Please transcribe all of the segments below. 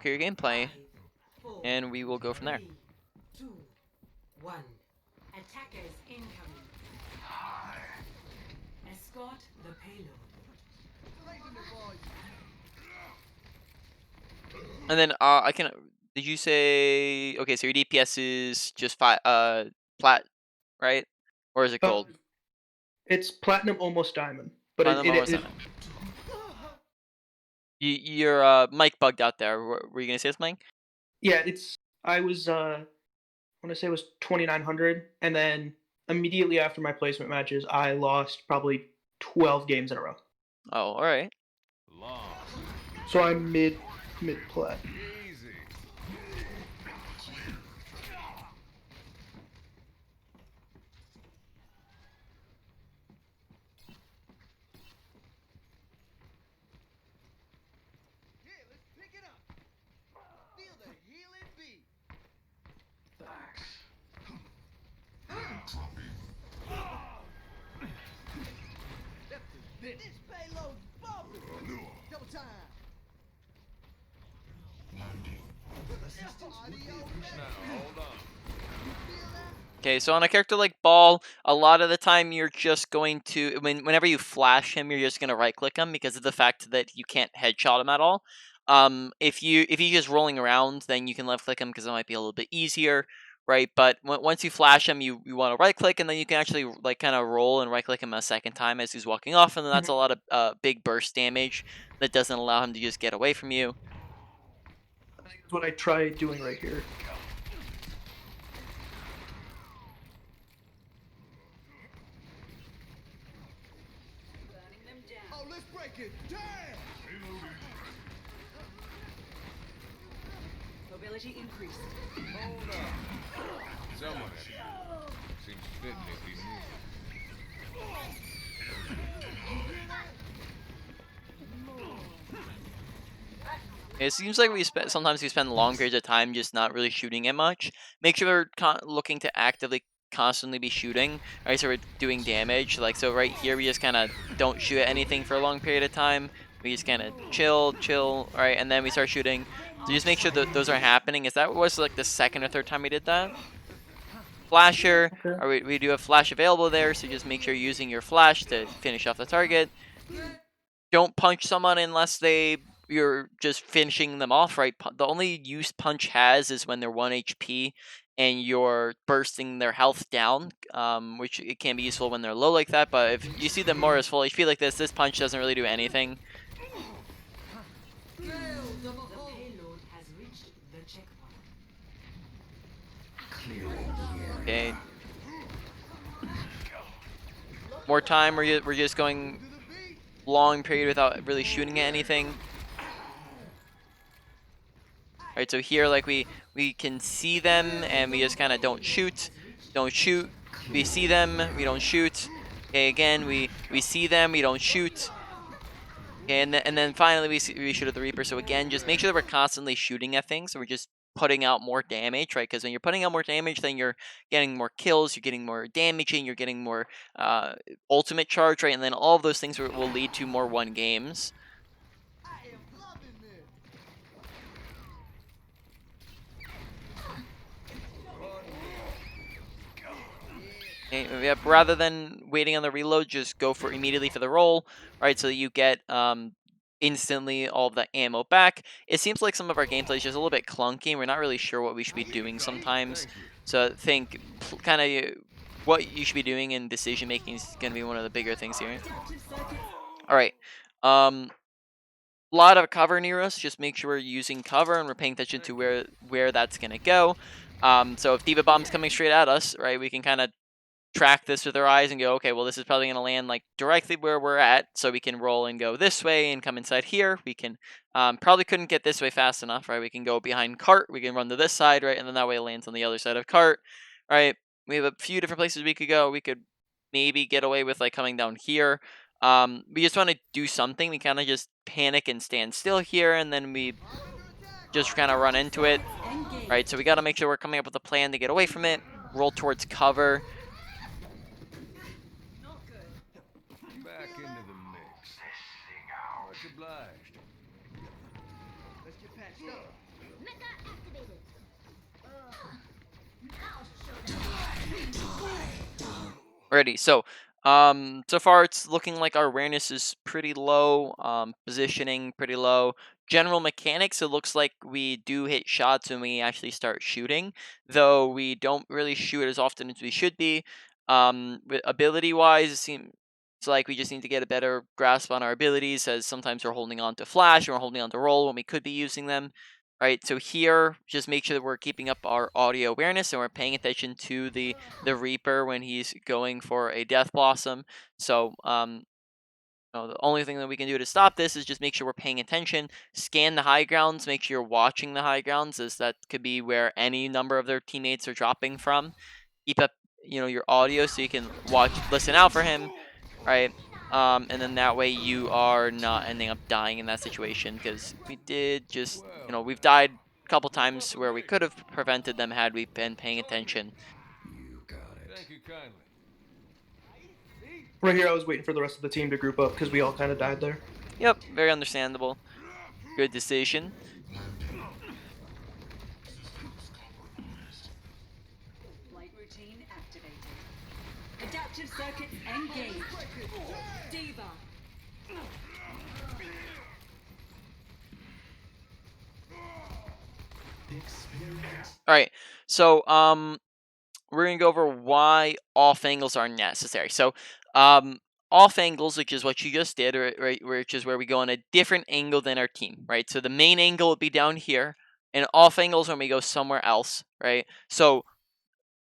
clear gameplay, and we will go from there. 3, 2, 1. Attackers incoming. Escort the payload. And then I can. Did you say okay? So your DPS is just flat, right? Or is it gold? It's platinum, almost diamond. But Platinum, almost diamond. Your mic bugged out there. Were you gonna say something? Yeah, I was I want to say it was 2900, and then immediately after my placement matches, I lost probably 12 games in a row. Oh, all right. So I'm mid plat. Okay, so on a character like Ball, a lot of the time you're just going to whenever you flash him, you're just gonna right click him because of the fact that you can't headshot him at all. If you're just rolling around, then you can left click him because it might be a little bit easier, right? But once you flash him, you want to right click, and then you can actually like kind of roll and right click him a second time as he's walking off, and then that's a lot of big burst damage that doesn't allow him to just get away from you. I think that's what I tried doing right here. Oh, let's break it. Damn! Mobility increased. Hold up. Someone seems fit to be moving. It seems like sometimes we spend long periods of time just not really shooting it much. Make sure we're looking to actively constantly be shooting. Alright, so we're doing damage. Like so right here we just kind of don't shoot at anything for a long period of time. We just kind of chill, alright, and then we start shooting. So just make sure that those are happening. Is that was like the second or third time we did that? Flasher, Okay. we do have flash available there, so just make sure you're using your flash to finish off the target. Don't punch someone unless you're just finishing them off, right? The only use punch has is when they're 1 HP and you're bursting their health down, which it can be useful when they're low like that, but if you see them more as full HP like this punch doesn't really do anything. The payload has reached the checkpoint. Okay. More time, we're just going long period without really shooting at anything. Alright, so here like we can see them and we just kind of don't shoot. We see them, we don't shoot. Okay, again, we see them, we don't shoot. Okay, and then finally we shoot at the Reaper. So again, just make sure that we're constantly shooting at things. So we're just putting out more damage, right? Because when you're putting out more damage, then you're getting more kills, you're getting more damaging, you're getting more ultimate charge, right? And then all of those things will lead to more won games. Okay, yep, rather than waiting on the reload, just go immediately for the roll, right? So that you get instantly all of the ammo back. It seems like some of our gameplay is just a little bit clunky. We're not really sure what we should be doing sometimes. So I think kind of what you should be doing in decision making is going to be one of the bigger things here. All right. A lot of cover near us. Just make sure we're using cover and we're paying attention to where that's going to go. So if D.Va Bomb's coming straight at us, right, we can kind of track this with our eyes and go, okay, well, this is probably going to land like directly where we're at, so we can roll and go this way and come inside here. We can probably couldn't get this way fast enough, right? We can go behind cart, we can run to this side, right? And then that way it lands on the other side of cart, right? We have a few different places we could go. We could maybe get away with like coming down here. We just want to do something. We kind of just panic and stand still here, and then we just kind of run into it, right? So we got to make sure we're coming up with a plan to get away from it, roll towards cover. Back into the mix. Much obliged. Let's get patched up. Alrighty, so so far it's looking like our awareness is pretty low, positioning pretty low. General mechanics, it looks like we do hit shots when we actually start shooting, though we don't really shoot as often as we should be. Ability wise, it seems like we just need to get a better grasp on our abilities, as sometimes we're holding on to flash or we're holding on to roll when we could be using them. Right, so here, just make sure that we're keeping up our audio awareness and we're paying attention to the Reaper when he's going for a Death Blossom. So, the only thing that we can do to stop this is just make sure we're paying attention, scan the high grounds, make sure you're watching the high grounds, as that could be where any number of their teammates are dropping from. Keep up, your audio so you can listen out for him, right? And then that way you are not ending up dying in that situation, because we did just, Well we've done. died a couple times where we could have prevented them had we been paying attention. You got it. Thank you kindly. Right here, I was waiting for the rest of the team to group up because we all kind of died there. Yep, very understandable. Good decision. Flight routine activated. Adaptive circuits engaged. Diva. All right, so we're gonna go over why off angles are necessary. So, off angles, which is what you just did, right, which is where we go on a different angle than our team, right? So the main angle would be down here, and off angles when we go somewhere else, right? So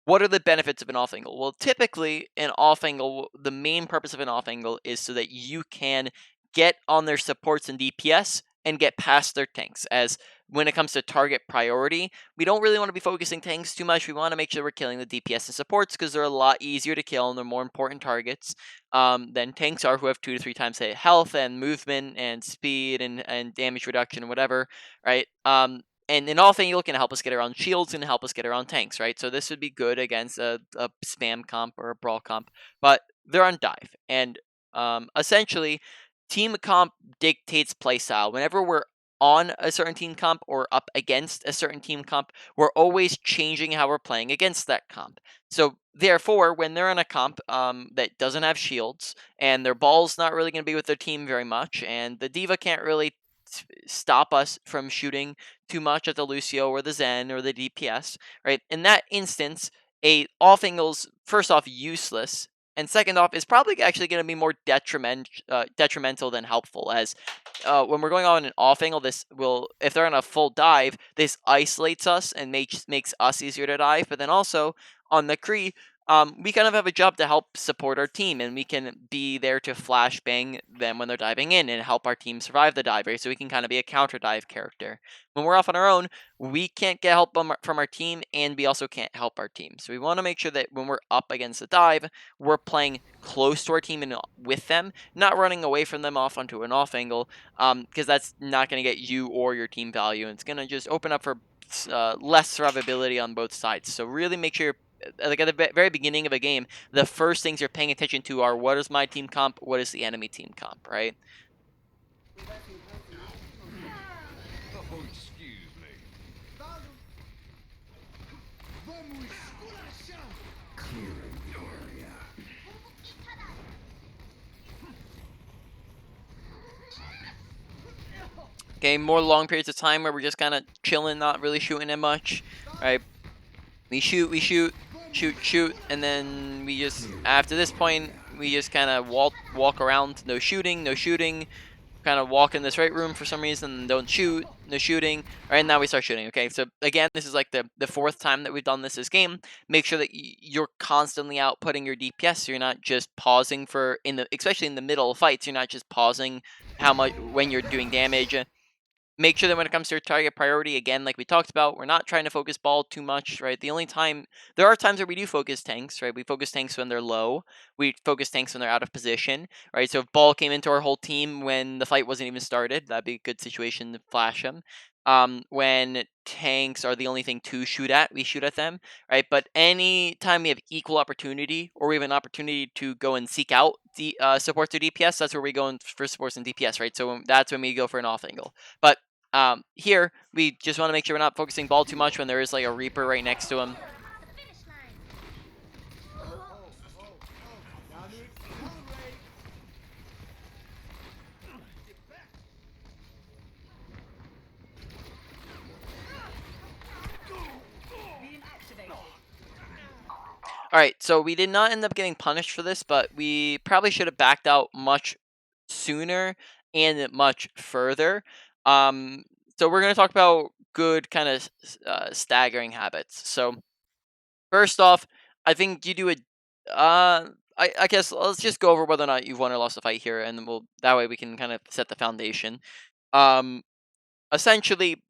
what are the benefits of an off angle? Well, typically, an off angle, the main purpose of an off angle is so that you can get on their supports and DPS and get past their tanks. As when it comes to target priority, we don't really want to be focusing tanks too much. We want to make sure we're killing the DPS and supports, because they're a lot easier to kill and they're more important targets than tanks are, who have 2 to 3 times the health and movement and speed and damage reduction and whatever, right? And in all thing, can help us get around shields and help us get around tanks, right? So this would be good against a spam comp or a brawl comp, but they're on dive. And essentially, team comp dictates playstyle. Whenever we're on a certain team comp or up against a certain team comp, we're always changing how we're playing against that comp. So therefore, when they're on a comp that doesn't have shields and their ball's not really going to be with their team very much, and the diva can't really stop us from shooting too much at the Lucio or the Zen or the DPS, right? In that instance, a off angle's first off useless, and second off is probably actually going to be more detrimental than helpful. As when we're going on an off angle, this will, if they're on a full dive, this isolates us and makes us easier to dive. But then also on McCree, we kind of have a job to help support our team, and we can be there to flashbang them when they're diving in and help our team survive the dive, right? So we can kind of be a counter dive character. When we're off on our own, we can't get help from our team, and we also can't help our team. So we want to make sure that when we're up against the dive, we're playing close to our team and with them, not running away from them off onto an off angle, because that's not going to get you or your team value, and it's going to just open up for less survivability on both sides. So really make sure, like at the very beginning of a game, the first things you're paying attention to are what is my team comp, what is the enemy team comp, right? Oh, excuse me. Clearing the area. Okay, more long periods of time where we're just kind of chilling, not really shooting that much, right? We shoot, shoot, and then we just, after this point, we just kind of walk around, no shooting, kind of walk in this right room for some reason, don't shoot, no shooting. Right now we start shooting. Okay, so again, this is like the fourth time that we've done this game. Make sure that you're constantly outputting your DPS, so you're not just pausing for, especially in the middle of fights, you're not just pausing how much when you're doing damage. Make sure that when it comes to your target priority, again, like we talked about, we're not trying to focus ball too much, right? There are times where we do focus tanks, right? We focus tanks when they're low. We focus tanks when they're out of position, right? So if ball came into our whole team when the fight wasn't even started, that'd be a good situation to flash them. When tanks are the only thing to shoot at, we shoot at them, right? But any time we have equal opportunity, or we have an opportunity to go and seek out the supports or DPS, that's where we go in for supports and DPS, right? So that's when we go for an off angle. But here, we just want to make sure we're not focusing ball too much when there is like a Reaper right next to him. All right, so we did not end up getting punished for this, but we probably should have backed out much sooner and much further. Um, so we're going to talk about good kind of staggering habits. So first off, I think you do a. I guess let's just go over whether or not you've won or lost a fight here, and then we'll that way we can kind of set the foundation. Um, essentially,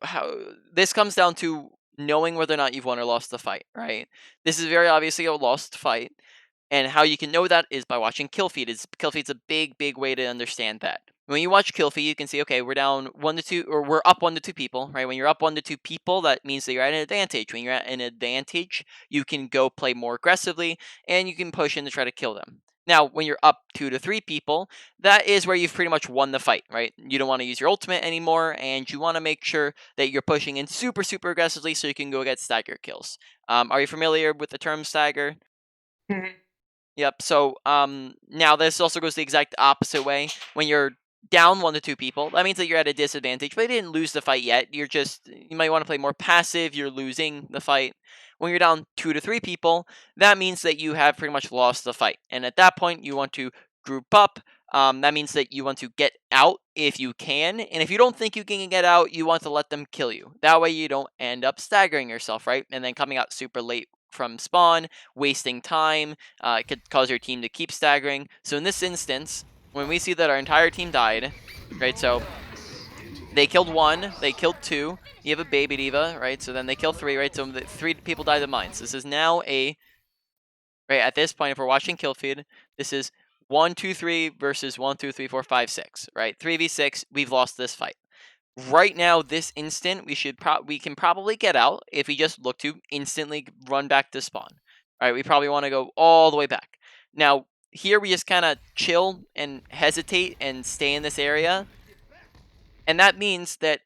how this comes down to knowing whether or not you've won or lost the fight, right? This is very obviously a lost fight, and how you can know that is by watching kill feed. Kill feed's a big way to understand that. When you watch kill feed, you can see, okay, we're down 1 to 2, or we're up 1 to 2 people, right? When you're up 1 to 2 people, that means that you're at an advantage. When you're at an advantage, you can go play more aggressively, and you can push in to try to kill them. Now, when you're up 2 to 3 people, that is where you've pretty much won the fight, right? You don't want to use your ultimate anymore, and you want to make sure that you're pushing in super aggressively so you can go get stagger kills. Are you familiar with the term stagger? Mhm. Yep. So now this also goes the exact opposite way. When you're down 1 to 2 people, that means that you're at a disadvantage, but you didn't lose the fight yet. You might want to play more passive. You're losing the fight. When you're down 2 to 3 people, that means that you have pretty much lost the fight. And at that point, you want to group up. That means that you want to get out if you can. And if you don't think you can get out, you want to let them kill you. That way you don't end up staggering yourself, right? And then coming out super late from spawn, wasting time. It could cause your team to keep staggering. So in this instance, when we see that our entire team died, right? So they killed 1, they killed 2. You have a baby diva, right? So then they kill 3, right? So the 3 people died of mines. This is now a right at this point. If we're watching kill feed, this is 1, 2, 3 versus 1, 2, 3, 4, 5, 6. Right? 3v6. We've lost this fight. Right now, this instant, we can probably get out if we just look to instantly run back to spawn. All right, we probably want to go all the way back. Now, here we just kind of chill and hesitate and stay in this area. And that means that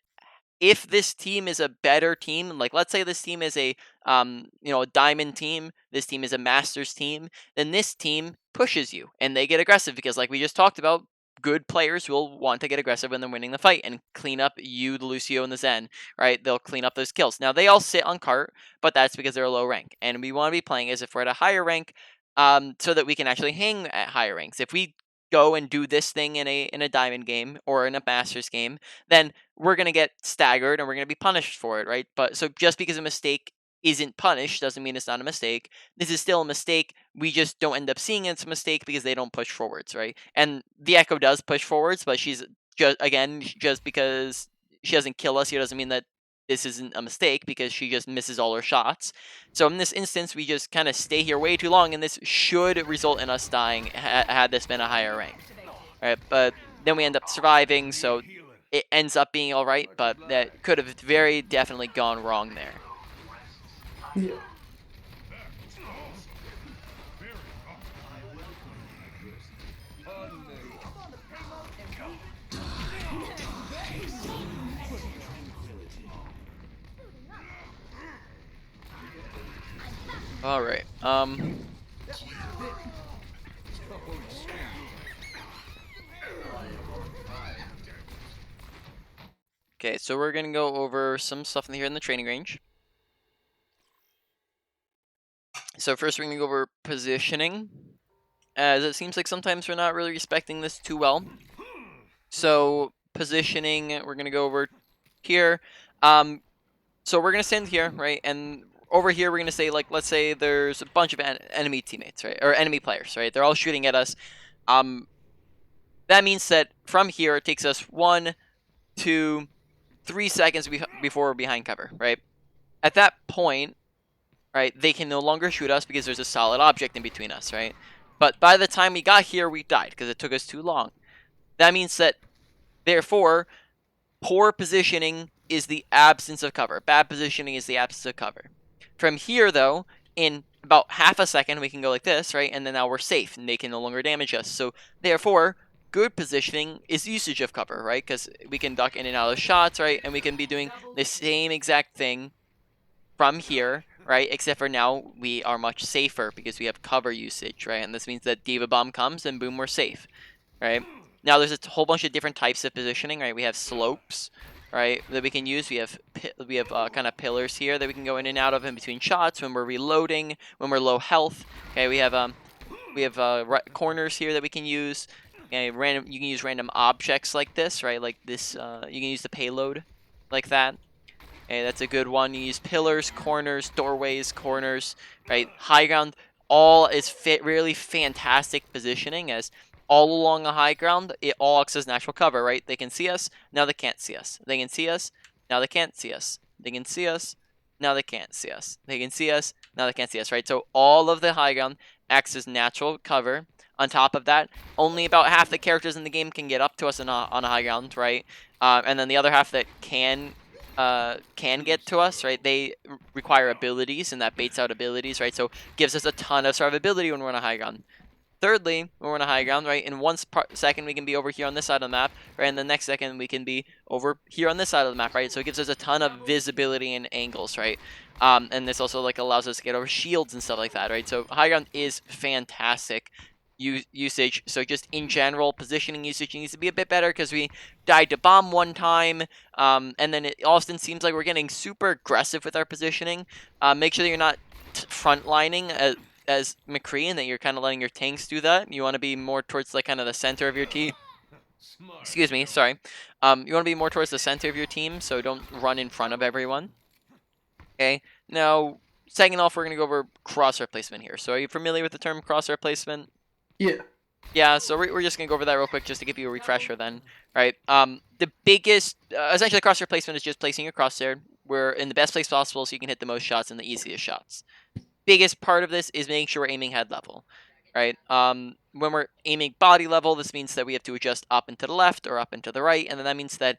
if this team is a better team, like let's say this team is a a diamond team, this team is a masters team, then this team pushes you and they get aggressive because like we just talked about, good players will want to get aggressive when they're winning the fight and clean up you, the Lucio, and the Zen, right? They'll clean up those kills. Now they all sit on cart, but that's because they're a low rank, and we want to be playing as if we're at a higher rank, so that we can actually hang at higher ranks. If we go and do this thing in a diamond game or in a masters game, then we're going to get staggered and we're going to be punished for it, right? But so just because a mistake isn't punished doesn't mean it's not a mistake. This is still a mistake. We just don't end up seeing it's a mistake because they don't push forwards, right? And the Echo does push forwards, but she's just because she doesn't kill us here doesn't mean that this isn't a mistake, because she just misses all her shots. So in this instance, we just kind of stay here way too long, and this should result in us dying had this been a higher rank. All right, but then we end up surviving, so it ends up being all right, but that could have very definitely gone wrong there. Yeah. All right. Okay, so we're gonna go over some stuff in here in the training range. So first we're gonna go over positioning, as it seems like sometimes we're not really respecting this too well. So positioning, we're gonna go over here. So we're gonna stand here, right? And over here we're gonna say, like, let's say there's a bunch of enemy teammates, right? Or enemy players, right? They're all shooting at us. That means that from here it takes us 1, 2, 3 seconds before we're behind cover, right? At that point, right, they can no longer shoot us because there's a solid object in between us, right? But by the time we got here, we died because it took us too long. That means that, therefore, poor positioning is the absence of cover. Bad positioning is the absence of cover. From here, though, in about half a second, we can go like this, right? And then now we're safe, and they can no longer damage us. So, therefore, good positioning is usage of cover, right? Because we can duck in and out of shots, right? And we can be doing the same exact thing from here, right? Except for now we are much safer because we have cover usage, right? And this means that Diva Bomb comes and boom, we're safe, right? Now there's a whole bunch of different types of positioning, right? We have slopes, right, that we can use. We have kind of pillars here that we can go in and out of in between shots when we're reloading, when we're low health. Okay, we have corners here that we can use. Okay, you can use random objects like this, right? Like this, you can use the payload like that. Okay, that's a good one. You use pillars, corners, doorways, corners, right? High ground, all is really fantastic positioning, as all along the high ground, it all acts as natural cover, right? They can see us, now they can't see us. They can see us, now they can't see us. They can see us, now they can't see us. They can see us, now they can't see us, right? So all of the high ground acts as natural cover. On top of that, only about half the characters in the game can get up to us on a high ground, right? And then the other half that can get to us, right? They require abilities, and that baits out abilities, right? So gives us a ton of survivability when we're on a high ground. Thirdly, when we're on a high ground, right? In 1 second, we can be over here on this side of the map, right? And the next second, we can be over here on this side of the map, right? So it gives us a ton of visibility and angles, right? And this also like allows us to get over shields and stuff like that, right? So high ground is fantastic usage. So just in general, positioning usage needs to be a bit better, because we died to bomb one time, and then it often seems like we're getting super aggressive with our positioning. Make sure that you're not frontlining as McCree, and that you're kind of letting your tanks do that. You want to be more towards like kind of the center of your team. Smart. Excuse me, sorry. You want to be more towards the center of your team, so don't run in front of everyone. Okay. Now, second off, we're gonna go over crosshair placement here. So, are you familiar with the term crosshair placement? Yeah. Yeah, so we're just gonna go over that real quick just to give you a refresher then, right? The biggest, essentially crosshair placement is just placing your crosshair where in the best place possible so you can hit the most shots and the easiest shots. Biggest part of this is making sure we're aiming head level, right? When we're aiming body level, this means that we have to adjust up and to the left or up and to the right, and then that means that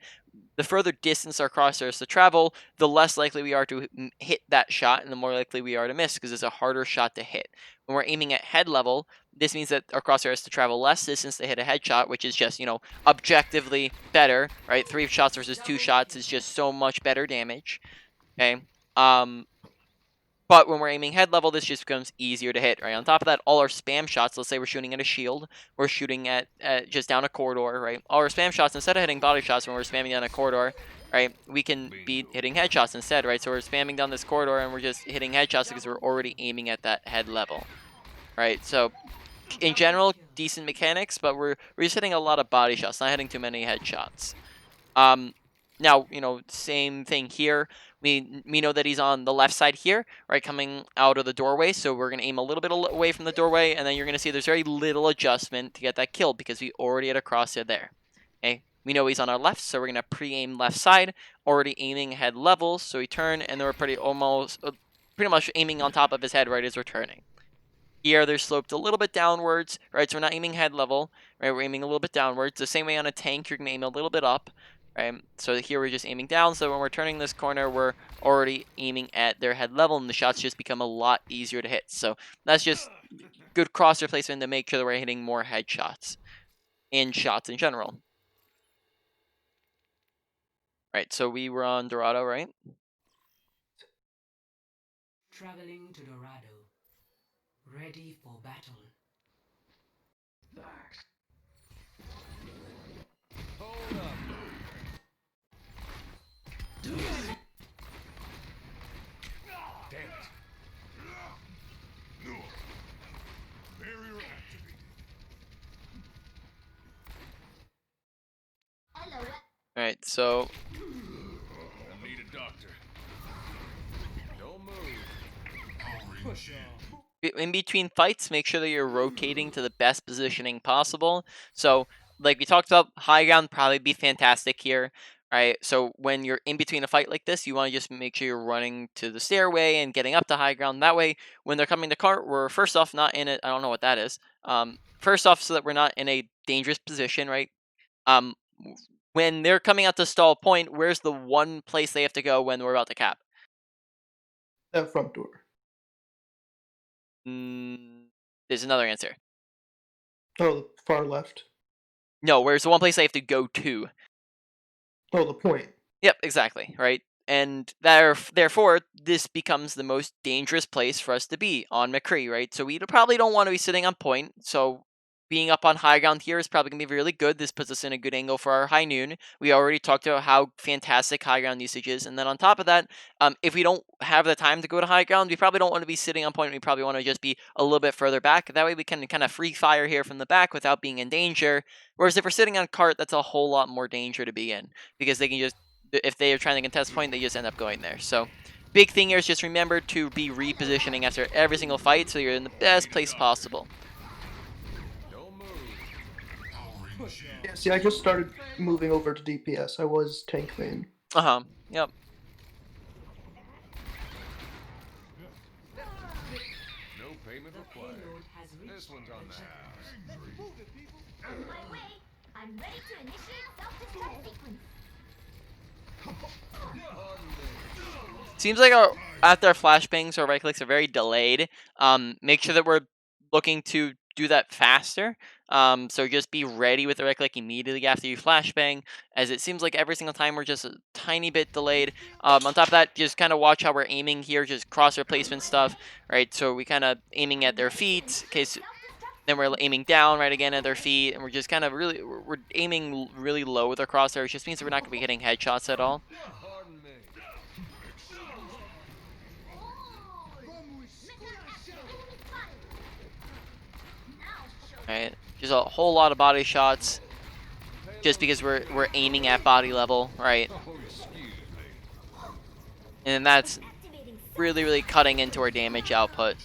the further distance our crosshair is to travel, the less likely we are to hit that shot, and the more likely we are to miss, because it's a harder shot to hit. When we're aiming at head level, this means that our crosshair has to travel less distance to hit a headshot, which is just, objectively better, right? 3 shots versus 2 shots is just so much better damage, okay? But when we're aiming head level, this just becomes easier to hit, right? On top of that, all our spam shots, let's say we're shooting at a shield, we're shooting at just down a corridor, right? All our spam shots, instead of hitting body shots when we're spamming down a corridor, right, we can be hitting headshots instead, right? So we're spamming down this corridor and we're just hitting headshots because we're already aiming at that head level, right? So in general, decent mechanics, but we're just hitting a lot of body shots, not hitting too many headshots. Now, same thing here. We know that he's on the left side here, right, coming out of the doorway. So we're going to aim a little bit away from the doorway, and then you're going to see there's very little adjustment to get that kill because we already had a crosshair there. Okay, we know he's on our left, so we're going to pre-aim left side, already aiming head level. So we turn, and then we're pretty much aiming on top of his head right as we're turning. Here, they're sloped a little bit downwards, right? So we're not aiming head level, right? We're aiming a little bit downwards. The same way on a tank, you're going to aim a little bit up, right? So here we're just aiming down. So when we're turning this corner, we're already aiming at their head level, and the shots just become a lot easier to hit. So that's just good crosshair placement to make sure that we're hitting more headshots and shots in general. Right, so we were on Dorado, right? Traveling to Dorado. Ready for battle. Hold up. Damn it. Barrier activated. Alright, so I need a doctor. Don't move. Push on. in between fights, make sure that you're rotating to the best positioning possible. So, like we talked about, high ground probably be fantastic here, right? So when you're in between a fight like this, you want to just make sure you're running to the stairway and getting up to high ground. That way, when they're coming to cart, we're first off not in it. I don't know what that is. First off, so that we're not in a dangerous position, right? Um, when they're coming out to stall point, where's the one place they have to go when we're about to cap? That front door. There's another answer. Oh, the far left. No, where's the one place they have to go to? Oh, the point. Yep, exactly, right? And therefore, this becomes the most dangerous place for us to be on McCree, right? So we probably don't want to be sitting on point. So being up on high ground here is probably going to be really good. This puts us in a good angle for our high noon. We already talked about how fantastic high ground usage is. And then on top of that, if we don't have the time to go to high ground, we probably don't want to be sitting on point. We probably want to just be a little bit further back. That way we can kind of free fire here from the back without being in danger. Whereas if we're sitting on cart, that's a whole lot more danger to be in, because they can just, if they are trying to contest point, they just end up going there. So big thing here is just remember to be repositioning after every single fight so you're in the best place possible. Don't move. Yeah, see, I just started moving over to DPS. I was tank main. Yep. No payment required. Payload has reached This one's on the house. On my way. I'm ready to initiate self-destruct sequence. Seems like after our flashbangs or right clicks are very delayed. Make sure that we're looking to do that faster. So just be ready with the right click immediately after you flashbang, as it seems like every single time we're just a tiny bit delayed. On top of that, just kind of watch how we're aiming here, just crosshair placement stuff, right? So we kind of aiming at their feet, in case. Then we're aiming down right again at their feet, and we're just kind of we're aiming really low with our crosshair. It just means that we're not going to be hitting headshots at all. Pardon me. Right, just a whole lot of body shots, just because we're aiming at body level, right? Oh, excuse me. And that's really cutting into our damage output.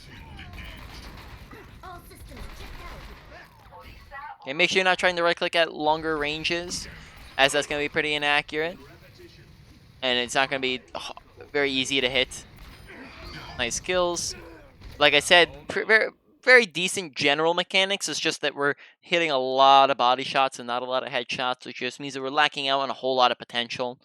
All systems checked out. Okay, make sure you're not trying to right click at longer ranges, as that's going to be pretty inaccurate, and it's not going to be very easy to hit. Nice kills. Like I said, very decent general mechanics. It's just that we're hitting a lot of body shots and not a lot of headshots, which just means that we're lacking out on a whole lot of potential.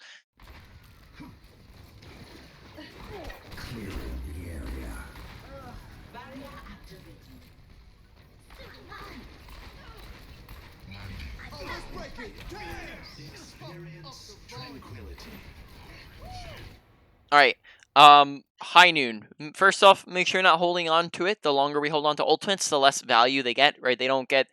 Alright, high noon. First off, make sure you're not holding on to it. The longer we hold on to ultimates, the less value they get, right? They don't get,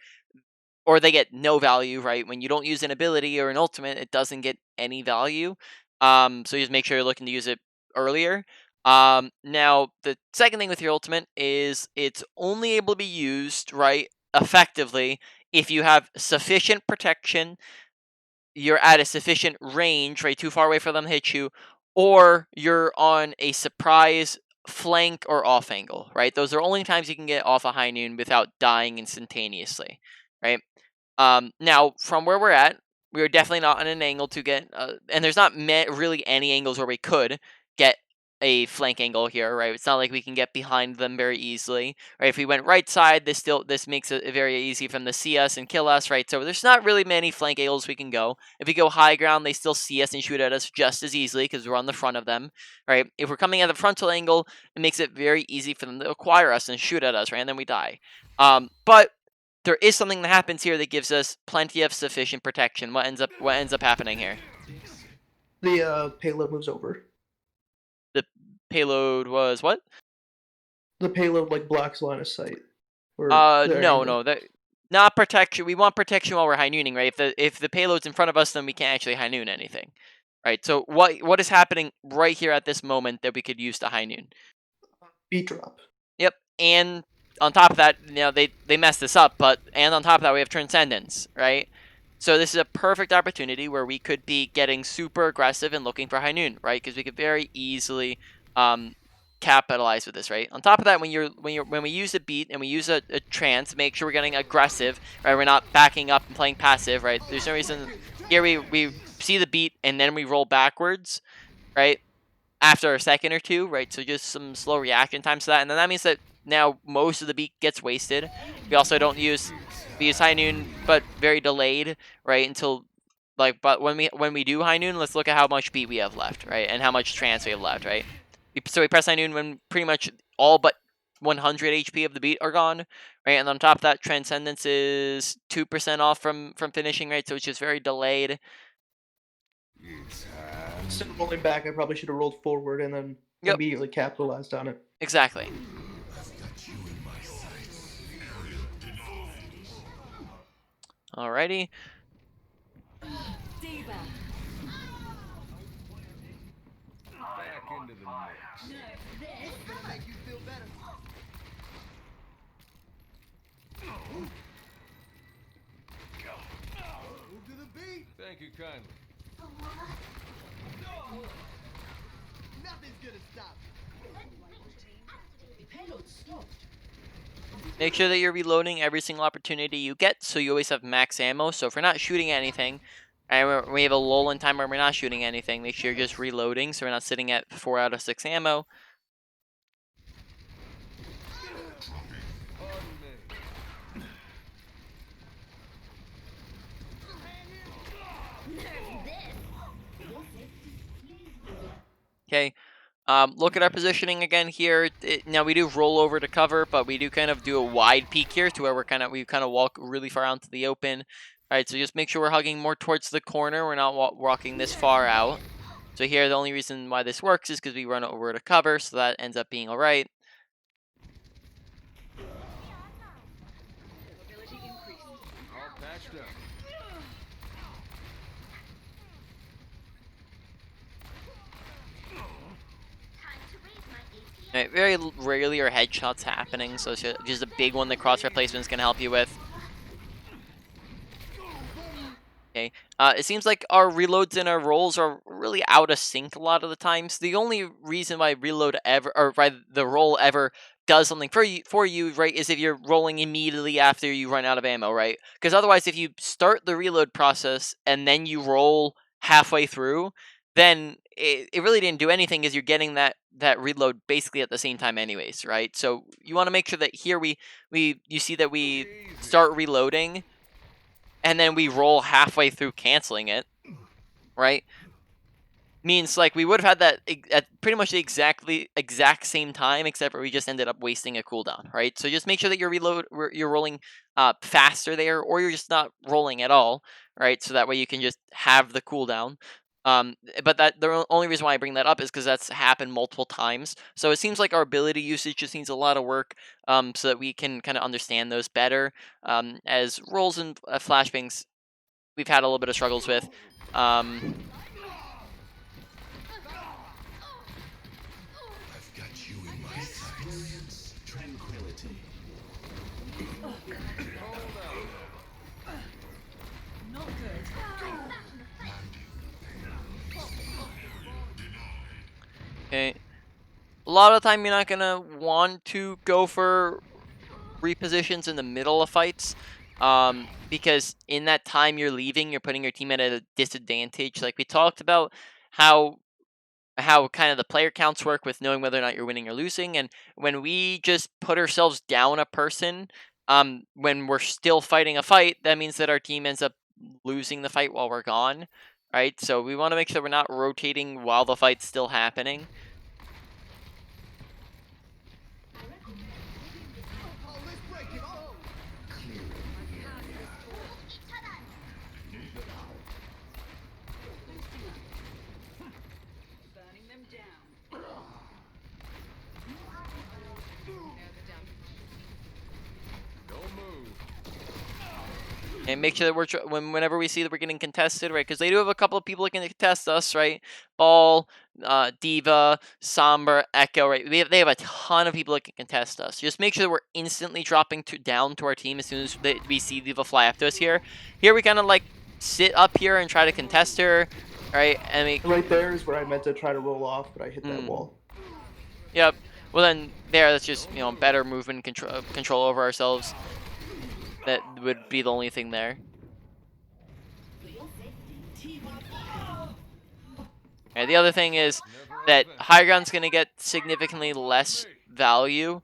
or they get no value, right? When you don't use an ability or an ultimate, it doesn't get any value. So just make sure you're looking to use it earlier. Now, the second thing with your ultimate is it's only able to be used, right, effectively if you have sufficient protection, you're at a sufficient range, right, too far away for them to hit you, or you're on a surprise flank or off angle, right? Those are only times you can get off a high noon without dying instantaneously, right? Now, from where we're at, we're definitely not on an angle to get, and there's not really any angles where we could get a flank angle here, right? It's not like we can get behind them very easily, right? If we went right side, this makes it very easy for them to see us and kill us, right? So there's not really many flank angles we can go. If we go high ground, they still see us and shoot at us just as easily because we're on the front of them, right? If we're coming at the frontal angle, it makes it very easy for them to acquire us and shoot at us, right? And then we die. But there is something that happens here that gives us plenty of sufficient protection. What ends up happening here? The payload moves over. The payload was what? The payload like blocks line of sight. Or No, that not protection. We want protection while we're high nooning, right? If the payload's in front of us, then we can't actually high noon anything, right? So what is happening right here at this moment that we could use to high noon? beat drop. Yep, and on top of that, they messed this up, and on top of that, we have Transcendence, right? So this is a perfect opportunity where we could be getting super aggressive and looking for high noon, right? Because we could very easily capitalize with this, right? On top of that, when we use a beat and we use a trance, make sure we're getting aggressive, right? We're not backing up and playing passive, right? There's no reason here we see the beat and then we roll backwards, right? After a second or two, right? So just some slow reaction times to that, and then that means that now most of the beat gets wasted. We also don't use high noon, but very delayed, right? Until but when we do high noon, let's look at how much beat we have left, right? And how much trance we have left, right? So we press high noon when pretty much all but 100 HP of the beat are gone, right? And on top of that, Transcendence is 2% off from finishing, right? So it's just very delayed. Instead of rolling back, I probably should have rolled forward and then immediately capitalized on it. Exactly. Alrighty. Back into the mix. Thank you kindly. Make sure that you're reloading every single opportunity you get, so you always have max ammo. So if we're not shooting anything, and we have a lull in time where we're not shooting anything, make sure you're just reloading, so we're not sitting at 4 out of 6 ammo. Pardon me. Okay. Look at our positioning again here. Now we do roll over to cover, but we do kind of do a wide peek here to where we kind of walk really far out into the open. All right, so just make sure we're hugging more towards the corner. We're not walking this far out. So here, the only reason why this works is because we run over to cover, so that ends up being all right. All patched up. Time to raise my APM. Right, very rarely are headshots happening, so it's just a big one that Crosshair Placement is going to help you with. Okay. It seems like our reloads and our rolls are really out of sync a lot of the times. The only reason why reload ever, or why the roll ever does something for you, right, is if you're rolling immediately after you run out of ammo, right? Because otherwise, if you start the reload process and then you roll halfway through, then it really didn't do anything, because you're getting that reload basically at the same time anyways, right? So you want to make sure that here you see that we start reloading, and then we roll halfway through canceling it, right? Means like we would have had that at pretty much the exact same time, except for we just ended up wasting a cooldown, right? So just make sure that you're rolling faster there, or you're just not rolling at all, right? So that way you can just have the cooldown. But the only reason why I bring that up is because that's happened multiple times. So it seems like our ability usage just needs a lot of work, so that we can kind of understand those better. As rolls and flashbangs, we've had a little bit of struggles with. I've got you in my sights. Tranquility. Okay. A lot of the time, you're not gonna want to go for repositions in the middle of fights, because in that time you're leaving, you're putting your team at a disadvantage. Like we talked about how kind of the player counts work with knowing whether or not you're winning or losing, and when we just put ourselves down a person, when we're still fighting a fight, that means that our team ends up losing the fight while we're gone, right? So we want to make sure we're not rotating while the fight's still happening. Don't move. And make sure that whenever we see that we're getting contested, right? Because they do have a couple of people that can contest us, right? Ball, Diva, Sombra, Echo, right? They have a ton of people that can contest us. Just make sure that we're instantly dropping down to our team as soon as we see Diva fly up to us here. Here we kind of like sit up here and try to contest her, right? And Right there is where I meant to try to roll off, but I hit that wall. Yep. Well then, that's just better movement control over ourselves. That would be the only thing there. And the other thing is that high ground's going to get significantly less value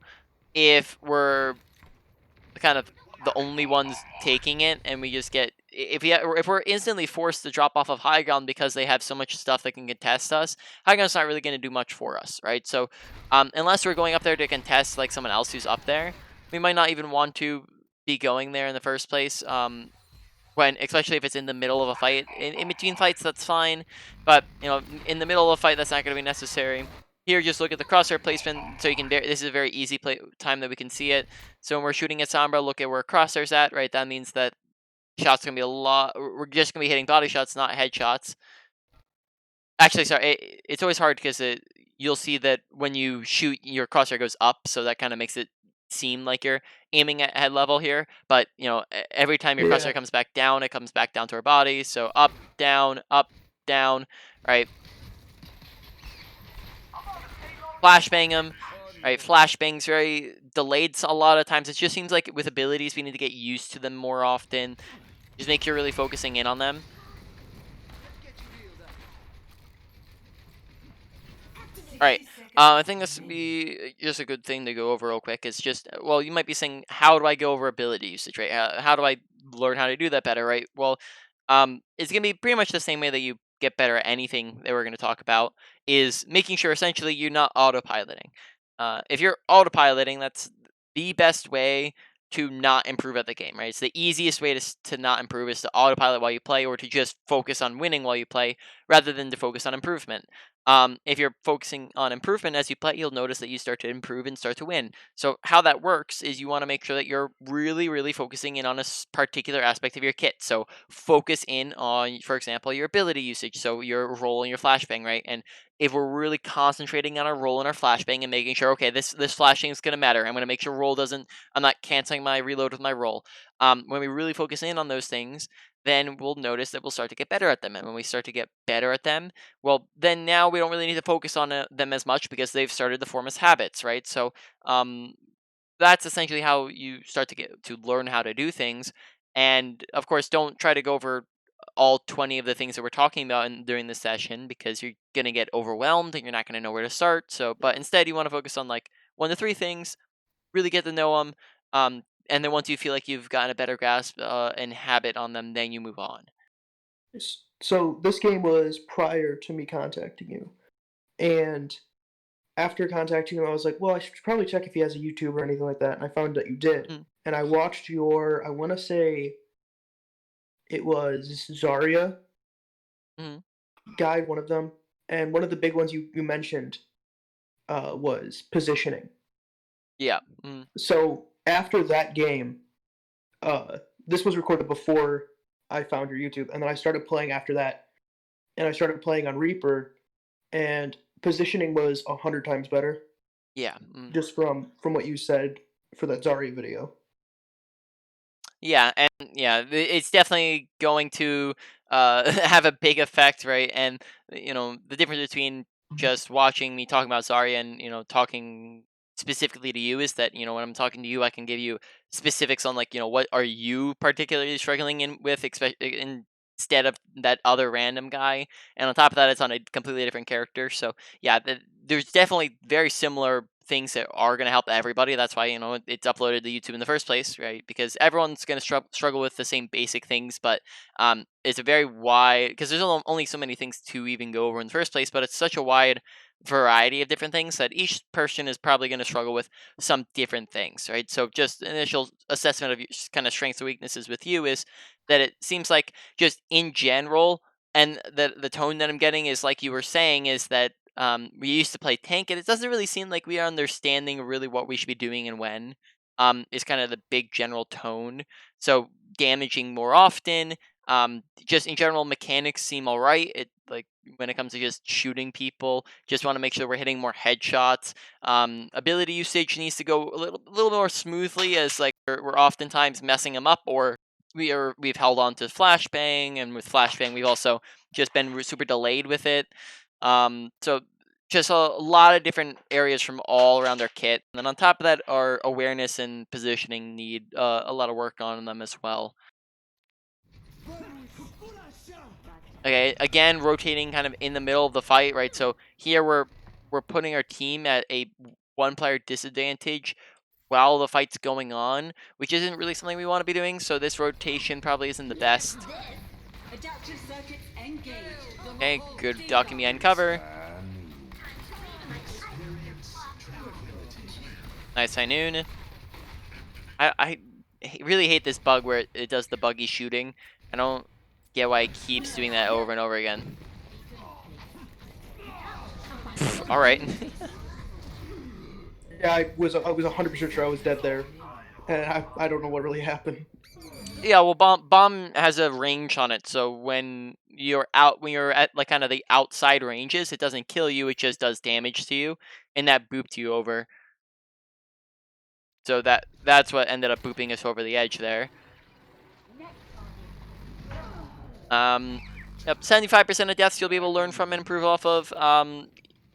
if we're kind of the only ones taking it, and we just get if we're instantly forced to drop off of high ground because they have so much stuff that can contest us. High ground's not really going to do much for us, right? So unless we're going up there to contest like someone else who's up there, we might not even want to be going there in the first place. Especially if it's in the middle of a fight. In between fights, that's fine, but in the middle of a fight, that's not going to be necessary. Here, just look at the crosshair placement, so you can. This is a very easy time that we can see it. So when we're shooting at Sombra, look at where crosshair's at, right? That means that shots are gonna be a lot. We're just gonna be hitting body shots, not headshots. Actually, sorry, it's always hard because you'll see that when you shoot, your crosshair goes up, so that kind of makes it seem like you're aiming at head level here. But every time your Yeah. crosshair comes back down, it comes back down to our body. So up, down, right? Flashbang him. Right, flashbang's very delayed a lot of times. It just seems like with abilities, we need to get used to them more often. Just make sure you're really focusing in on them. All right. I think this would be just a good thing to go over real quick. Is just, well, you might be saying, how do I go over ability usage, right? How do I learn how to do that better, right? Well, it's gonna be pretty much the same way that you get better at anything that we're gonna talk about. Is making sure essentially you're not autopiloting. If you're autopiloting, that's the best way to not improve at the game, right? It's the easiest way to not improve is to autopilot while you play, or to just focus on winning while you play, rather than to focus on improvement. If you're focusing on improvement as you play, you'll notice that you start to improve and start to win. So how that works is you want to make sure that you're really, really focusing in on a particular aspect of your kit. So focus in on, for example, your ability usage. So your roll and your flashbang, right? And if we're really concentrating on our roll and our flashbang and making sure, okay, this flashbang is going to matter. I'm going to make sure roll doesn't. I'm not canceling my reload with my roll. When we really focus in on those things, then we'll notice that we'll start to get better at them. And when we start to get better at them, well, then now we don't really need to focus on them as much because they've started to form as habits, right? So um, that's essentially how you start to get to learn how to do things. And of course, don't try to go over all 20 of the things that we're talking about during the session, because you're going to get overwhelmed and you're not going to know where to start. So, but instead, you want to focus on like 1 to 3 things, really get to know them. And then once you feel like you've gotten a better grasp and habit on them, then you move on. So this game was prior to me contacting you, and after contacting you, I was like, well, I should probably check if he has a YouTube or anything like that. And I found that you did, Mm, and I watched your. I want to say it was Zarya mm, guide, one of them, and one of the big ones you mentioned was positioning. yeah. Mm, So after that game, this was recorded before I found your YouTube, and then I started playing after that, and I started playing on Reaper, and positioning was 100 times better, yeah. Mm. just from what you said for that Zarya video. Yeah, and yeah, it's definitely going to have a big effect, right? And the difference between just watching me talking about Zarya and talking specifically to you is that when I'm talking to you, I can give you specifics on like what are you particularly struggling in with, instead of that other random guy. And on top of that, it's on a completely different character. So yeah, there's definitely very similar things that are going to help everybody. That's why it's uploaded to YouTube in the first place, right? Because everyone's going to struggle with the same basic things, but it's a very wide, because there's only so many things to even go over in the first place. But it's such a wide variety of different things that each person is probably going to struggle with some different things, right? So just initial assessment of your kind of strengths and weaknesses with you is that it seems like just in general, and the tone that I'm getting is like you were saying, is that we used to play tank, and it doesn't really seem like we are understanding really what we should be doing and when. Is kind of the big general tone. So damaging more often. Just in general, mechanics seem all right. It like when it comes to just shooting people, just want to make sure we're hitting more headshots. Ability usage needs to go a little more smoothly, as like we're oftentimes messing them up, or we've held on to flashbang, and with flashbang we've also just been super delayed with it. So just a lot of different areas from all around our kit, and then on top of that, our awareness and positioning need a lot of work on them as well. Okay, again, rotating kind of in the middle of the fight, right? So here we're putting our team at a one-player disadvantage while the fight's going on, which isn't really something we want to be doing. So this rotation probably isn't the best. Adaptive circuits engaged. Okay, good ducking behind cover. Nice high noon. I really hate this bug where it does the buggy shooting. I don't get why it keeps doing that over and over again. All right. Yeah, I was 100% sure I was dead there, and I don't know what really happened. Yeah, well, bomb has a range on it, so when you're at like kind of the outside ranges, it doesn't kill you; it just does damage to you, and that booped you over. So that's what ended up booping us over the edge there. Yep, 75% of deaths you'll be able to learn from and improve off of.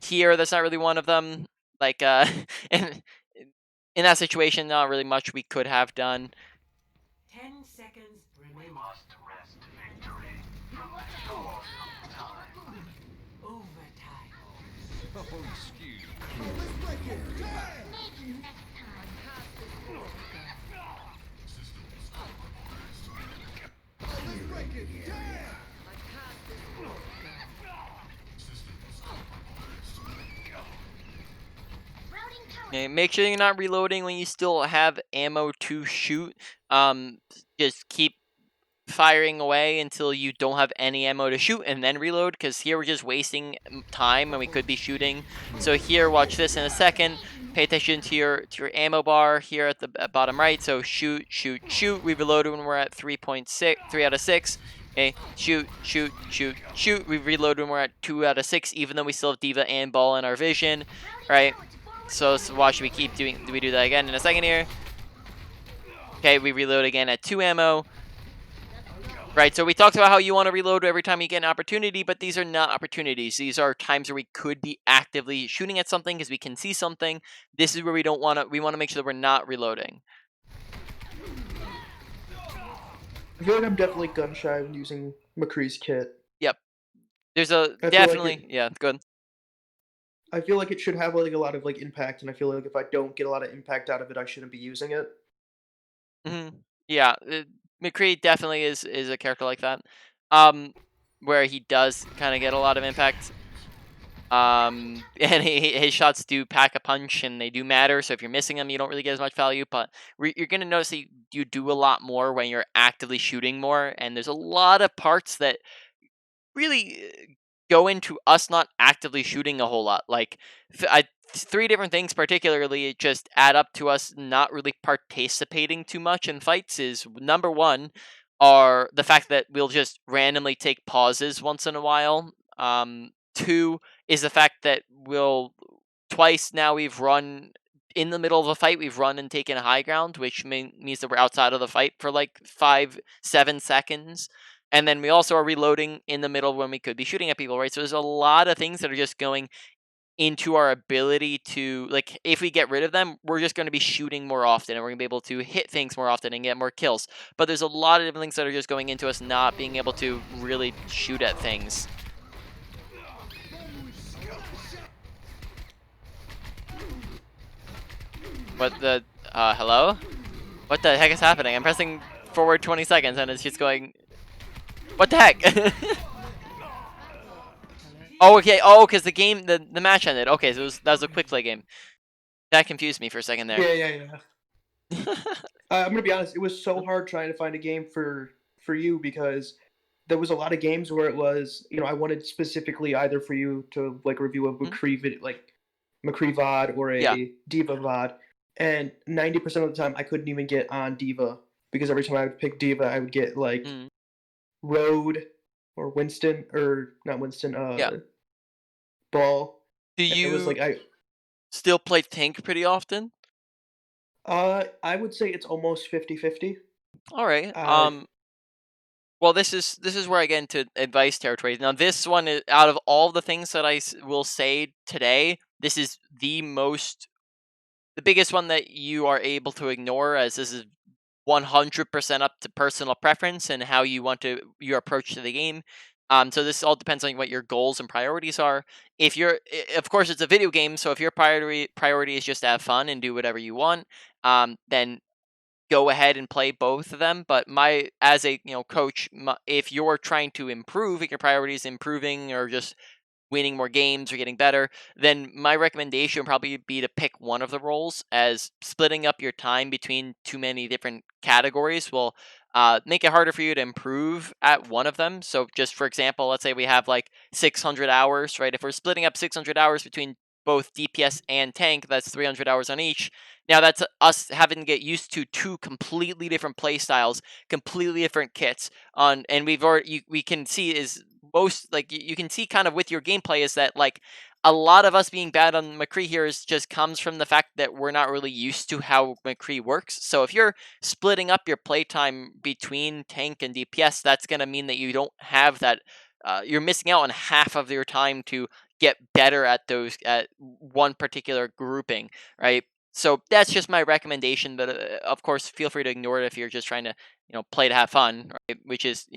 Here, that's not really one of them. Like, in in that situation, not really much we could have done. 10 seconds remaining. Overtime. Oh, excuse me. Maybe next time. Routing tower. Okay, make sure you're not reloading when you still have ammo to shoot. Just keep firing away until you don't have any ammo to shoot and then reload, because here we're just wasting time and we could be shooting. So here, watch this in a second. Pay attention to your ammo bar here at the bottom right. So shoot, shoot, shoot. We reloaded when we're at 3.6, 3 out of 6. Okay, shoot, shoot, shoot, shoot. We reload when we're at 2 out of 6, even though we still have Diva and Ball in our vision. Right. So watch, we keep doing. We do that again in a second here. Okay, we reload again at 2 ammo. Right, so we talked about how you want to reload every time you get an opportunity, but these are not opportunities. These are times where we could be actively shooting at something because we can see something. This is where we don't want to. We want to make sure that we're not reloading. I feel like I'm definitely gun shy when using McCree's kit. Yep. There's a I feel like definitely it, yeah, good. I feel like it should have like a lot of like impact, and I feel like if I don't get a lot of impact out of it, I shouldn't be using it. Yeah, McCree definitely is a character like that. Where he does kind of get a lot of impact. And his shots do pack a punch, and they do matter. So if you're missing them, you don't really get as much value. But you're gonna notice that you do a lot more when you're actively shooting more. And there's a lot of parts that really go into us not actively shooting a whole lot. Like, 3 different things particularly just add up to us not really participating too much in fights. Is number one, are the fact that we'll just randomly take pauses once in a while. 2 is the fact that we'll twice now we've run in the middle of a fight. We've run and taken high ground, which means that we're outside of the fight for like 5-7 seconds. And then we also are reloading in the middle when we could be shooting at people, right? So there's a lot of things that are just going into our ability to, like, if we get rid of them, we're just going to be shooting more often, and we're going to be able to hit things more often and get more kills. But there's a lot of different things that are just going into us not being able to really shoot at things. What the, hello? What the heck is happening? I'm pressing forward 20 seconds and it's just going, what the heck? Oh, okay. Oh, because the match ended. Okay, so that was a quick play game. That confused me for a second there. Yeah. I'm gonna be honest. It was so hard trying to find a game for you because there was a lot of games where it was, I wanted specifically either for you to like review a McCree like McCree VOD or a Diva VOD, and 90% of the time I couldn't even get on Diva because every time I would pick Diva, I would get like Road or Winston, or not Winston, Ball. Do It you was like still play tank pretty often? I would say it's almost 50-50. All right. Well, this is where I get into advice territory. Now, this one is, out of all the things that I will say today, this is the biggest one that you are able to ignore, as this is 100% up to personal preference and how you want your approach to the game. So this all depends on what your goals and priorities are. If of course, it's a video game, so if your priority is just to have fun and do whatever you want, then go ahead and play both of them. But as a coach, if you're trying to improve, if your priority is improving or just winning more games or getting better, then my recommendation would probably be to pick one of the roles, as splitting up your time between too many different categories will make it harder for you to improve at one of them. So just for example, let's say we have like 600 hours, right? If we're splitting up 600 hours between both DPS and tank. That's 300 hours on each. Now that's us having to get used to two completely different play styles, completely different kits. And we can see is most like you can see kind of with your gameplay is that like a lot of us being bad on McCree here is just comes from the fact that we're not really used to how McCree works. So if you're splitting up your playtime between tank and DPS, that's going to mean that you don't have that. You're missing out on half of your time to get better at those at one particular grouping, right? So that's just my recommendation, but of course, feel free to ignore it if you're just trying to, play to have fun, right? Which is,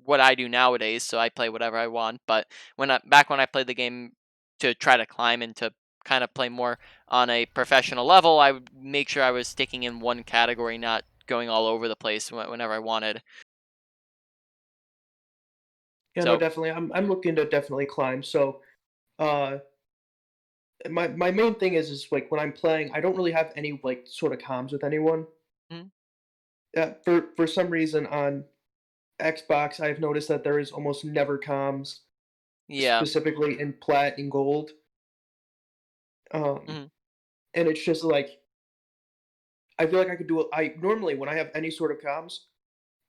what I do nowadays. So I play whatever I want. But when I played the game to try to climb and to kind of play more on a professional level, I would make sure I was sticking in one category, not going all over the place whenever I wanted. Yeah, no, So, definitely. I'm looking to definitely climb. So, uh, my main thing is like when I'm playing, I don't really have any like sort of comms with anyone. mhm, For some reason on Xbox, I've noticed that there is almost never comms, yeah, specifically in plat and gold. Um, mhm, and it's just like I feel like I could do it. I normally when I have any sort of comms,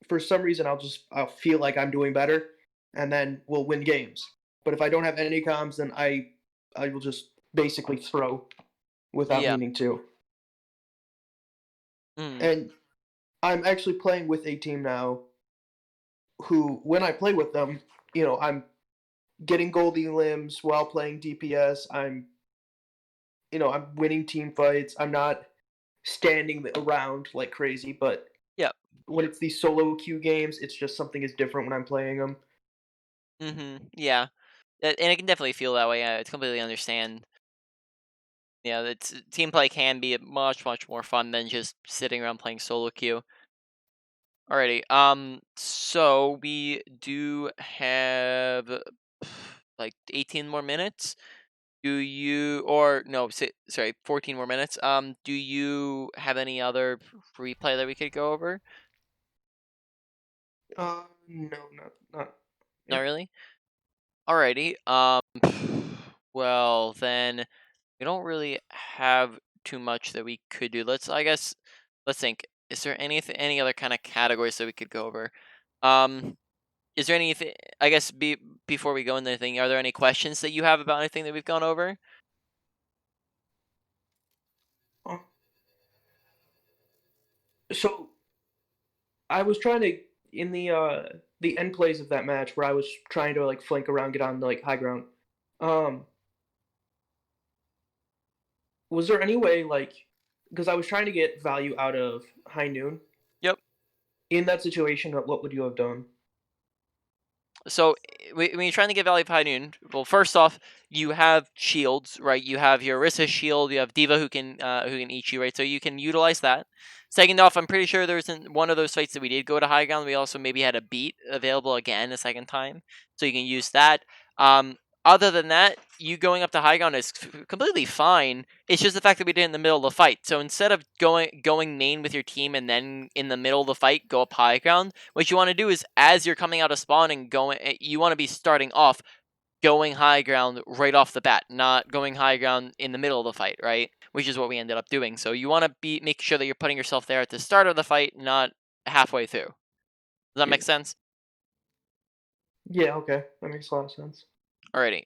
for some reason I'll feel like I'm doing better, and then we'll win games. But if I don't have any comms, then I will just basically throw without yeah, meaning to. mhm, And I'm actually playing with a team now who, when I play with them, I'm getting goldy limbs while playing DPS. I'm winning team fights. I'm not standing around like crazy, but yeah, when it's these solo queue games, it's just something is different when I'm playing them. yeah. And I can definitely feel that way. I completely understand. Yeah, it's team play can be much much more fun than just sitting around playing solo queue. Alrighty. So we do have like 18 more minutes. Do you or no? Sorry, 14 more minutes. Do you have any other replay that we could go over? No, not. Not Yeah. really. Alrighty. Well then, we don't really have too much that we could do. I guess, let's think. Is there any other kind of categories that we could go over? Um, is there anything? I guess before we go into anything, are there any questions that you have about anything that we've gone over? Uh, So I was trying to in the end plays of that match where I was trying to like flank around, get on like high ground. Um, was there any way like because I was trying to get value out of high noon Yep. in that situation? What would you have done? So when you're trying to get value of high noon, well, first off, you have shields, right? You have your Orisa shield, you have Diva who can eat you, right? So you can utilize that. Second off, I'm pretty sure there's one of those fights that we did go to high ground. We also maybe had a beat available again a second time, so you can use that. Um, Other than that, you going up to high ground is completely fine. It's just the fact that we did it in the middle of the fight. So instead of going main with your team and then in the middle of the fight go up high ground, what you want to do is as you're coming out of spawn and going, you want to be starting off going high ground right off the bat, not going high ground in the middle of the fight, right? Which is what we ended up doing. So you want to make sure that you're putting yourself there at the start of the fight, not halfway through. Does that Yeah. make sense? Yeah. Okay, that makes a lot of sense. Alrighty.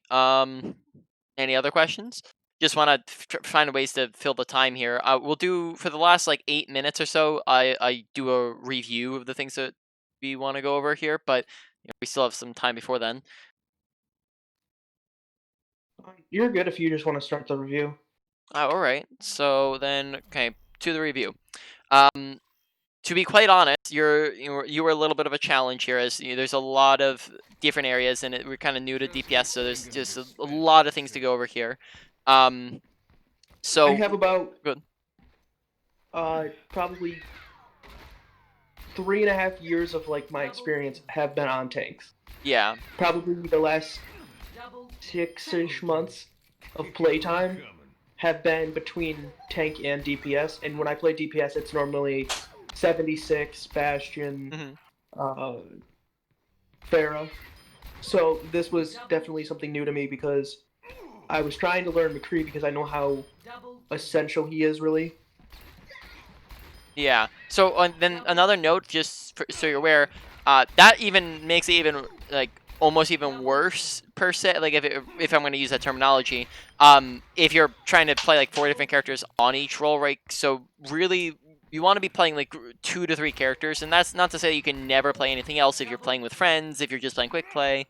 Any other questions? Just want to find ways to fill the time here. We'll do for the last like 8 minutes or so. I do a review of the things that we want to go over here, but we still have some time before then. You're good if you just want to start the review. All right. So then, okay, to the review. Um, to be quite honest, you were a little bit of a challenge here, as there's a lot of different areas, and we're kind of new to DPS, so there's just a lot of things to go over here. Um, I so have about good. probably 3.5 years of like my experience have been on tanks. Yeah. Probably the last Double 6-ish months of playtime have been between tank and DPS, and when I play DPS, it's normally 76, Bastion, Hmm. uh, Pharah. So this was definitely something new to me because I was trying to learn McCree because I know how Double essential he is, really. Yeah. So then another note, just so you're aware, that even makes it even like almost even worse per se. Like if I'm going to use that terminology, if you're trying to play like 4 different characters on each role, right? So really, you want to be playing like 2 to 3 characters, and that's not to say that you can never play anything else if you're playing with friends, if you're just playing quick play.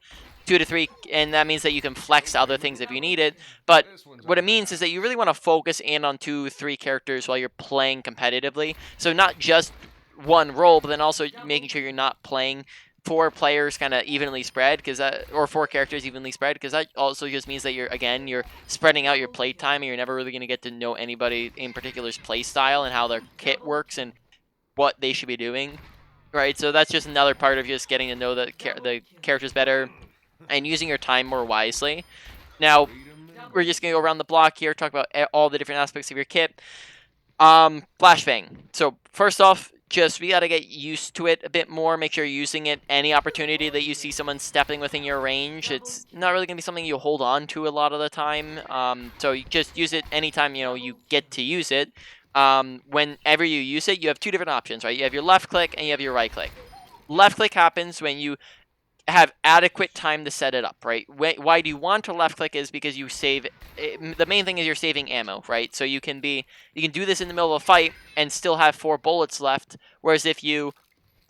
2 to 3, and that means that you can flex other things if you need it. But This one's what it on means is that you really want to focus in on 2, 3 characters while you're playing competitively. So not just one role, but then also making sure you're not playing 4 players kind of evenly spread, because or 4 characters evenly spread, because that also just means that you're spreading out your play time, and you're never really going to get to know anybody in particular's play style and how their kit works and what they should be doing. Right, so that's just another part of just getting to know the characters better and using your time more wisely. Now, we're just going to go around the block here, talk about all the different aspects of your kit. Flashbang. So first off, just we got to get used to it a bit more. Make sure you're using it any opportunity that you see someone stepping within your range. It's not really going to be something you hold on to a lot of the time. So you just use it anytime you get to use it. Whenever you use it, you have 2 different options, right? You have your left click and you have your right click. Left click happens when you have adequate time to set it up, right? Why do you want to left click is because you save. The main thing is you're saving ammo, right? So you can do this in the middle of a fight and still have 4 bullets left. Whereas if you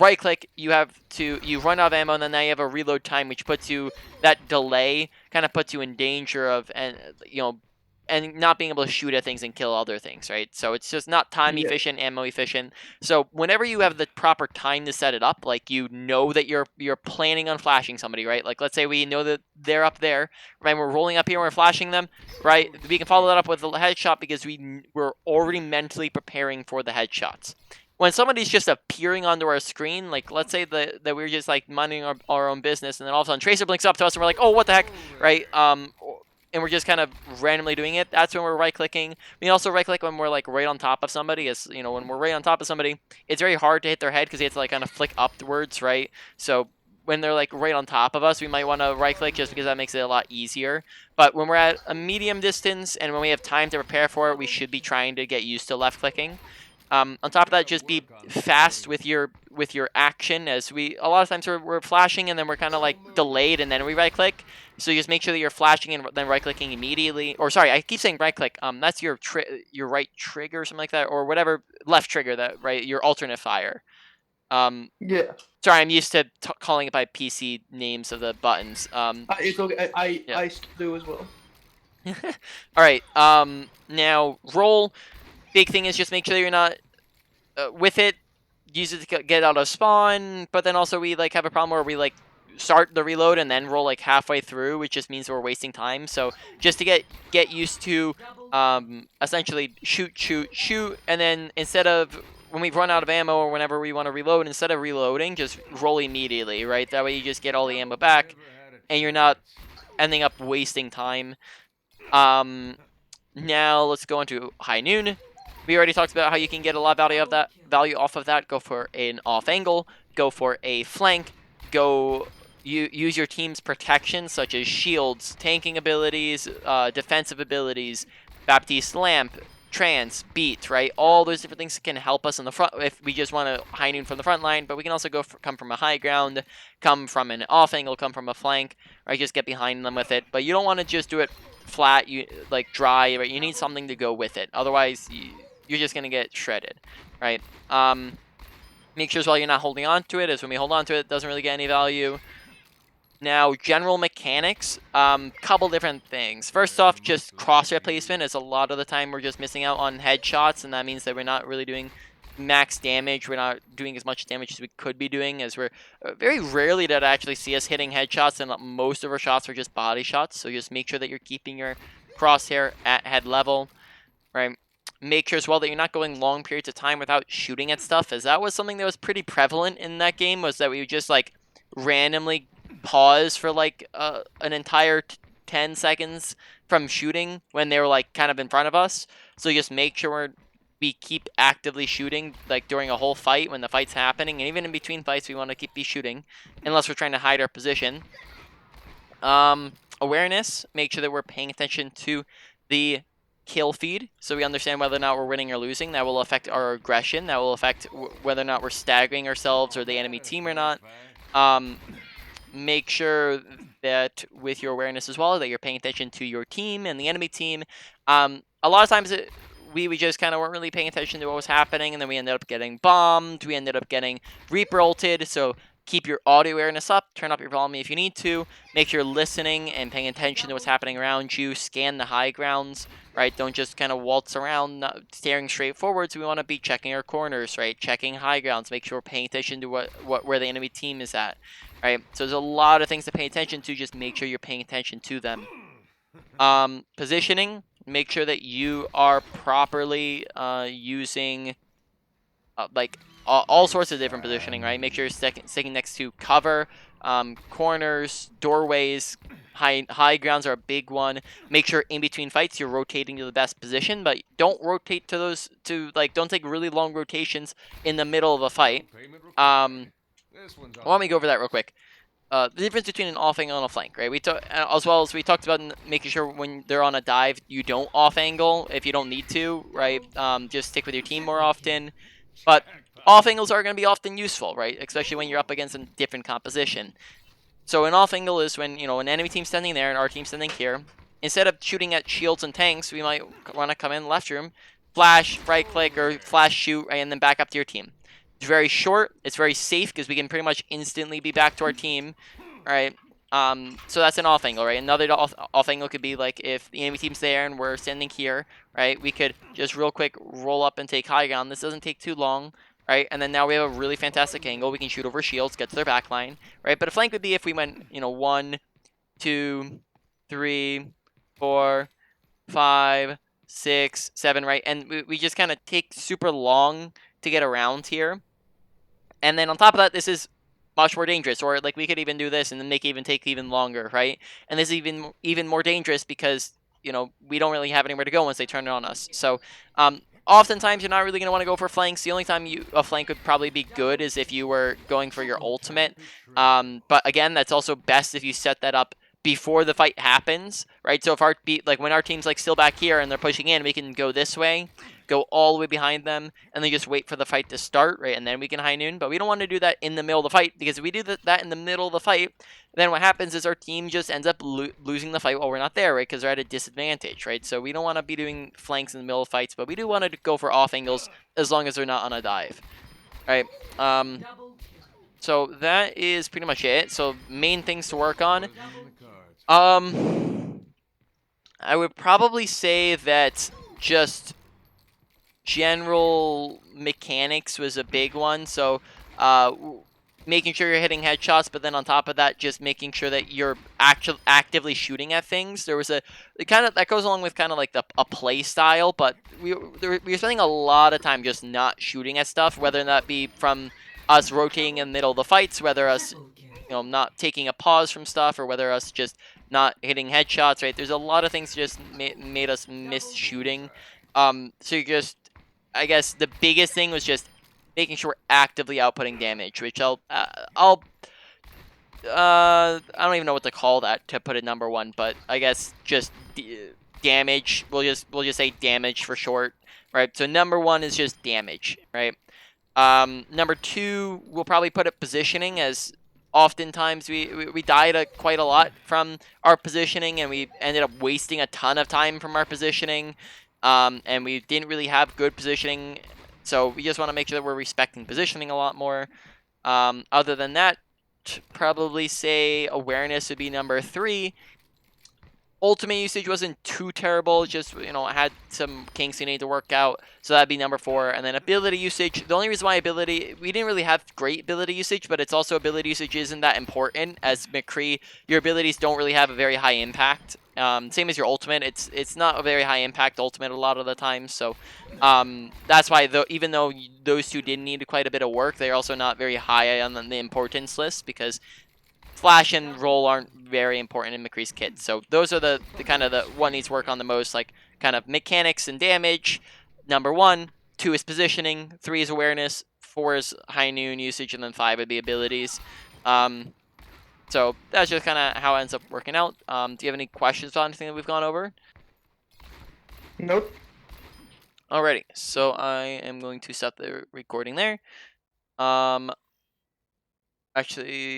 right click, you run out of ammo, and then now you have a reload time, which puts you that delay kind of puts you in danger of and not being able to shoot at things and kill other things, right? So it's just not time efficient, ammo efficient. So whenever you have the proper time to set it up, like you know that you're planning on flashing somebody, right? Like let's say we know that they're up there, right? We're rolling up here and we're flashing them, right? We can follow that up with a headshot because we're already mentally preparing for the headshots. When somebody's just appearing onto our screen, like let's say that we're just like minding our own business, and then all of a sudden Tracer blinks up to us and we're like, oh, what the heck, right? And we're just kind of randomly doing it. That's when we're right clicking. We can also right click when we're like right on top of somebody. As you know, when we're right on top of somebody, it's very hard to hit their head because they have to like kind of flick upwards, right? So when they're like right on top of us, we might want to right click just because that makes it a lot easier. But when we're at a medium distance and when we have time to prepare for it, we should be trying to get used to left clicking. On top of that, just be fast with your action, as a lot of times we're flashing and then we're kind of like delayed and then we right click. So just make sure that you're flashing and then right clicking immediately. Or sorry, I keep saying right click. That's your right trigger or something like that, or whatever, left trigger, that right, your alternate fire. Yeah. Sorry, I'm used to calling it by PC names of the buttons. It's okay. Yeah. I still do as well. All right. Now roll. Big thing is just make sure that you're not with it. Use it to get out of spawn, but then also we like have a problem where we like start the reload and then roll like halfway through, which just means we're wasting time. So just to get used to essentially shoot, and then instead of when we run out of ammo or whenever we want to reload, instead of reloading, just roll immediately, right? That way you just get all the ammo back and you're not ending up wasting time. Now let's go into high noon. We already talked about how you can get a lot of value off of that. Go for an off angle. Go for a flank. Use your team's protection, such as shields, tanking abilities, defensive abilities, Baptiste Lamp, Trance, Beat, right? All those different things can help us in the front if we just want to high noon from the front line, but we can also come from a high ground, come from an off angle, come from a flank, right? Just get behind them with it. But you don't want to just do it flat, like dry, right? You need something to go with it. Otherwise, you're just going to get shredded, right? Make sure as well you're not holding on to it, as when we hold on to it, it doesn't really get any value. Now, general mechanics, couple different things. First off, just crosshair placement, as a lot of the time we're just missing out on headshots, and that means that we're not really doing max damage. We're not doing as much damage as we could be doing, as we're very rarely did I actually see us hitting headshots, and most of our shots are just body shots. So just make sure that you're keeping your crosshair at head level, right? Make sure as well that you're not going long periods of time without shooting at stuff, as that was something that was pretty prevalent in that game, was that we would just like randomly pause for like an entire 10 seconds from shooting when they were like kind of in front of us. So just make sure we keep actively shooting like during a whole fight when the fight's happening, and even in between fights we want to be shooting unless we're trying to hide our position. awareness, make sure that we're paying attention to the kill feed, so we understand whether or not we're winning or losing. That will affect our aggression. That will affect whether or not we're staggering ourselves or the enemy team or not. Make sure that with your awareness as well, that you're paying attention to your team and the enemy team. A lot of times we just kind of weren't really paying attention to what was happening, and then we ended up getting bombed. We ended up getting Reaper ulted, so keep your audio awareness up. Turn up your volume if you need to. Make sure you're listening and paying attention to what's happening around you. Scan the high grounds, right? Don't just kind of waltz around staring straight forwards. We want to be checking our corners, right? Checking high grounds. Make sure we're paying attention to where the enemy team is at. Right, so there's a lot of things to pay attention to. Just make sure you're paying attention to them. Positioning. Make sure that you are properly using like all sorts of different positioning. Right, make sure you're sticking next to cover, corners, doorways. High grounds are a big one. Make sure in between fights you're rotating to the best position, but don't rotate to those don't take really long rotations in the middle of a fight. Well, let me go over that real quick. The difference between an off angle and a flank, right? As well as we talked about making sure when they're on a dive, you don't off angle if you don't need to, right? Just stick with your team more often. But off angles are going to be often useful, right? Especially when you're up against a different composition. So an off angle is when, an enemy team's standing there and our team's standing here. Instead of shooting at shields and tanks, we might want to come in left room, flash, right click, or flash shoot, right, and then back up to your team. It's very short. It's very safe because we can pretty much instantly be back to our team, right? So that's an off angle, right? Another off angle could be like if the enemy team's there and we're standing here, right? We could just real quick roll up and take high ground. This doesn't take too long, right? And then now we have a really fantastic angle. We can shoot over shields, get to their back line, right? But a flank would be if we went, 1, 2, 3, 4, 5, 6, 7, right? And we just kind of take super long to get around here. And then on top of that, this is much more dangerous. Or like we could even do this and then make it even take even longer, right? And this is even more dangerous because we don't really have anywhere to go once they turn it on us. So oftentimes you're not really going to want to go for flanks. The only time a flank would probably be good is if you were going for your ultimate. But again, that's also best if you set that up before the fight happens, right? So if when our team's still back here and they're pushing in, we can go this way, go all the way behind them, and then just wait for the fight to start, right? And then we can high noon. But we don't want to do that in the middle of the fight, because if we do that in the middle of the fight, then what happens is our team just ends up losing the fight while we're not there, right? Because they're at a disadvantage, right? So we don't want to be doing flanks in the middle of fights, but we do want to go for off angles as long as they're not on a dive, right? So that is pretty much it. So main things to work on. I would probably say that just general mechanics was a big one. So making sure you're hitting headshots, but then on top of that, just making sure that you're actively shooting at things. There was that goes along with kind of like a play style, but we were spending a lot of time just not shooting at stuff, whether that be from us rotating in the middle of the fights, whether us not taking a pause from stuff, or whether us just not hitting headshots, right? There's a lot of things just made us miss shooting. So you just, I guess the biggest thing was just making sure we're actively outputting damage, which I don't even know what to call that to put it number one, but I guess just damage. We'll just say damage for short, right? So number one is just damage, right? Number two, we'll probably put it positioning, as oftentimes we died quite a lot from our positioning, and we ended up wasting a ton of time from our positioning, and we didn't really have good positioning. So we just want to make sure that we're respecting positioning a lot more. Other than that, probably say awareness would be number three. Ultimate usage wasn't too terrible, just had some kinks we need to work out, so that'd be number four. And then ability usage, the only reason why we didn't really have great ability usage, but it's also ability usage isn't that important. As McCree, your abilities don't really have a very high impact. Same as your ultimate, it's not a very high impact ultimate a lot of the time. So that's why even though those two did need quite a bit of work, they're also not very high on the importance list, because Flash and roll aren't very important in McCree's kit. So those are the kind of the one needs work on the most, like kind of mechanics and damage. Number one, 2 is positioning, 3 is awareness, 4 is high noon usage, and then 5 would be abilities. So that's just kind of how it ends up working out. Do you have any questions on anything that we've gone over? Nope. Alrighty, so I am going to stop the recording there. Actually,